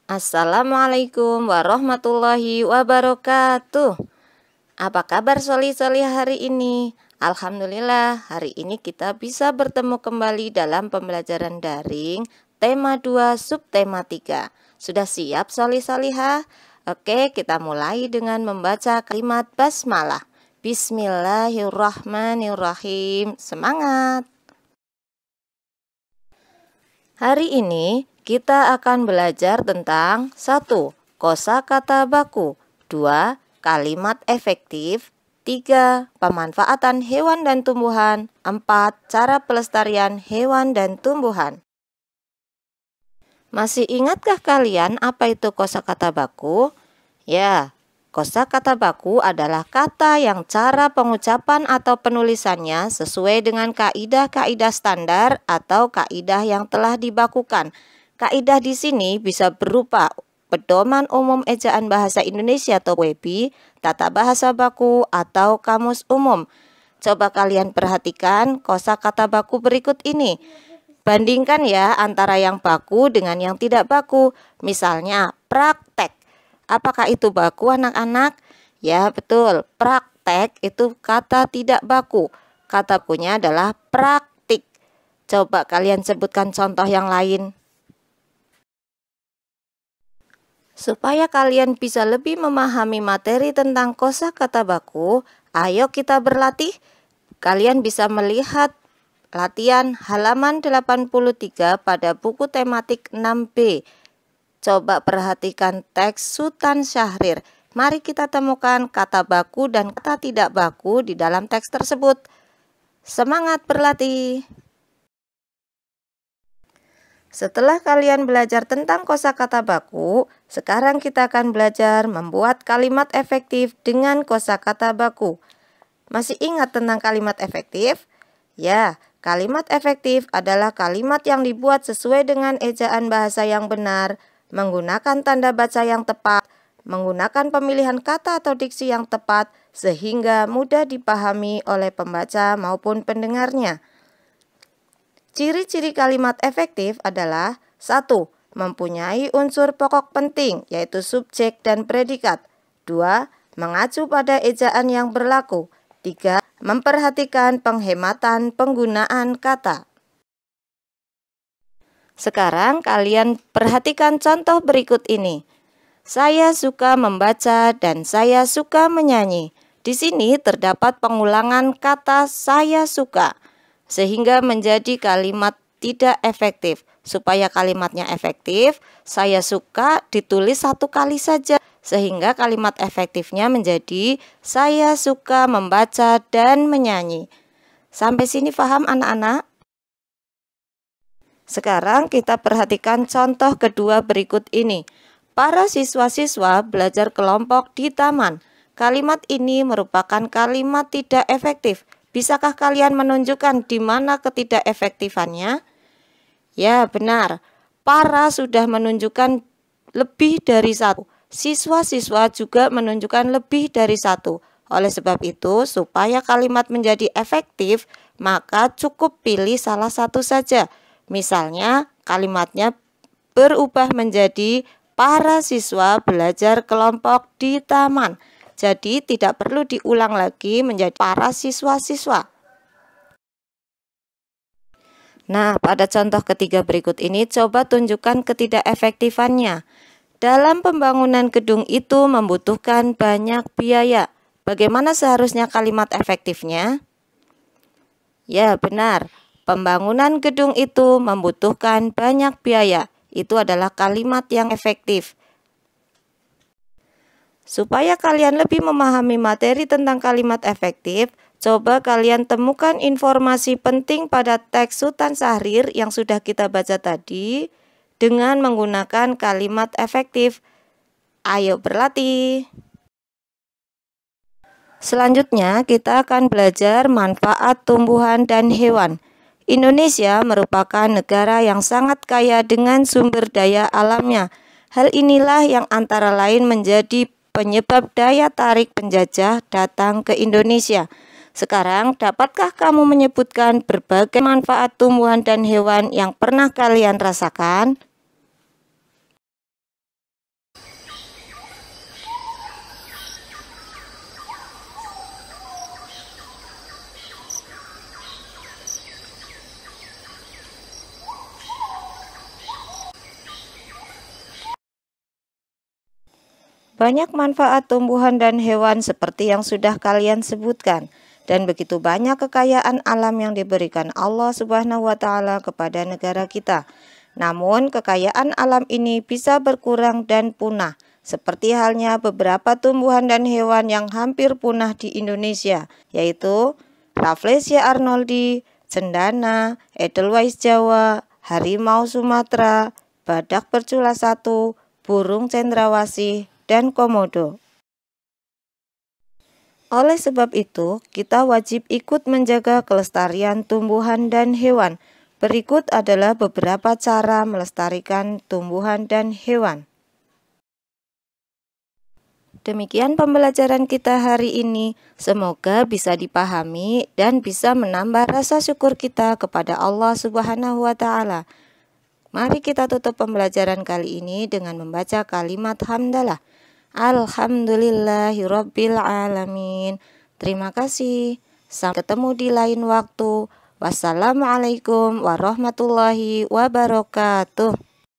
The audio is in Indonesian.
Assalamualaikum warahmatullahi wabarakatuh. Apa kabar soli-soli hari ini? Alhamdulillah, hari ini kita bisa bertemu kembali dalam pembelajaran daring tema 2 subtema 3. Sudah siap soli-solihah? Oke, kita mulai dengan membaca kalimat basmalah. Bismillahirrahmanirrahim. Semangat! Hari ini kita akan belajar tentang 1. Kosakata baku, 2. Kalimat efektif, 3. Pemanfaatan hewan dan tumbuhan, 4. Cara pelestarian hewan dan tumbuhan. Masih ingatkah kalian apa itu kosakata baku? Ya, kosakata baku adalah kata yang cara pengucapan atau penulisannya sesuai dengan kaidah-kaidah standar atau kaidah yang telah dibakukan. Kaidah di sini bisa berupa pedoman umum ejaan bahasa Indonesia atau WEBI, tata bahasa baku, atau kamus umum. Coba kalian perhatikan kosakata baku berikut ini. Bandingkan ya antara yang baku dengan yang tidak baku. Misalnya praktek. Apakah itu baku anak-anak? Ya betul, praktek itu kata tidak baku. Kata bakunya adalah praktik. Coba kalian sebutkan contoh yang lain. Supaya kalian bisa lebih memahami materi tentang kosakata baku, ayo kita berlatih. Kalian bisa melihat latihan halaman 83 pada buku tematik 6B. Coba perhatikan teks Sultan Syahrir. Mari kita temukan kata baku dan kata tidak baku di dalam teks tersebut. Semangat berlatih! Setelah kalian belajar tentang kosakata baku, sekarang kita akan belajar membuat kalimat efektif dengan kosakata baku. Masih ingat tentang kalimat efektif? Ya, kalimat efektif adalah kalimat yang dibuat sesuai dengan ejaan bahasa yang benar, menggunakan tanda baca yang tepat, menggunakan pemilihan kata atau diksi yang tepat, sehingga mudah dipahami oleh pembaca maupun pendengarnya. Ciri-ciri kalimat efektif adalah 1. Mempunyai unsur pokok penting, yaitu subjek dan predikat. 2. Mengacu pada ejaan yang berlaku. 3. Memperhatikan penghematan penggunaan kata. Sekarang kalian perhatikan contoh berikut ini. Saya suka membaca dan saya suka menyanyi. Di sini terdapat pengulangan kata saya suka, sehingga menjadi kalimat tidak efektif. Supaya kalimatnya efektif, saya suka ditulis satu kali saja, sehingga kalimat efektifnya menjadi saya suka membaca dan menyanyi. Sampai sini paham anak-anak? Sekarang kita perhatikan contoh kedua berikut ini. Para siswa-siswa belajar kelompok di taman. Kalimat ini merupakan kalimat tidak efektif. Bisakah kalian menunjukkan di mana ketidakefektifannya? Ya, benar. Para sudah menunjukkan lebih dari satu. Siswa-siswa juga menunjukkan lebih dari satu. Oleh sebab itu, supaya kalimat menjadi efektif, maka cukup pilih salah satu saja. Misalnya, kalimatnya berubah menjadi para siswa belajar kelompok di taman. Jadi tidak perlu diulang lagi menjadi para siswa-siswa. Nah, pada contoh ketiga berikut ini coba tunjukkan ketidakefektifannya. Dalam pembangunan gedung itu membutuhkan banyak biaya. Bagaimana seharusnya kalimat efektifnya? Ya, benar. Pembangunan gedung itu membutuhkan banyak biaya. Itu adalah kalimat yang efektif. Supaya kalian lebih memahami materi tentang kalimat efektif, coba kalian temukan informasi penting pada teks Sultan Syahrir yang sudah kita baca tadi dengan menggunakan kalimat efektif. Ayo berlatih. Selanjutnya kita akan belajar manfaat tumbuhan dan hewan. Indonesia merupakan negara yang sangat kaya dengan sumber daya alamnya. Hal inilah yang antara lain menjadi penyebab daya tarik penjajah datang ke Indonesia. Sekarang, dapatkah kamu menyebutkan berbagai manfaat tumbuhan dan hewan yang pernah kalian rasakan? Banyak manfaat tumbuhan dan hewan seperti yang sudah kalian sebutkan, dan begitu banyak kekayaan alam yang diberikan Allah Subhanahu wa Ta'ala kepada negara kita. Namun, kekayaan alam ini bisa berkurang dan punah, seperti halnya beberapa tumbuhan dan hewan yang hampir punah di Indonesia, yaitu Rafflesia arnoldi, cendana, edelweiss Jawa, harimau Sumatera, badak bercula satu, burung cendrawasih, dan komodo. Oleh sebab itu, kita wajib ikut menjaga kelestarian tumbuhan dan hewan. Berikut adalah beberapa cara melestarikan tumbuhan dan hewan. Demikian pembelajaran kita hari ini. Semoga bisa dipahami dan bisa menambah rasa syukur kita kepada Allah Subhanahu wa Ta'ala. Mari kita tutup pembelajaran kali ini dengan membaca kalimat hamdalah. Alhamdulillahirabbil alamin. Terima kasih. Sampai ketemu di lain waktu. Wassalamualaikum warahmatullahi wabarakatuh.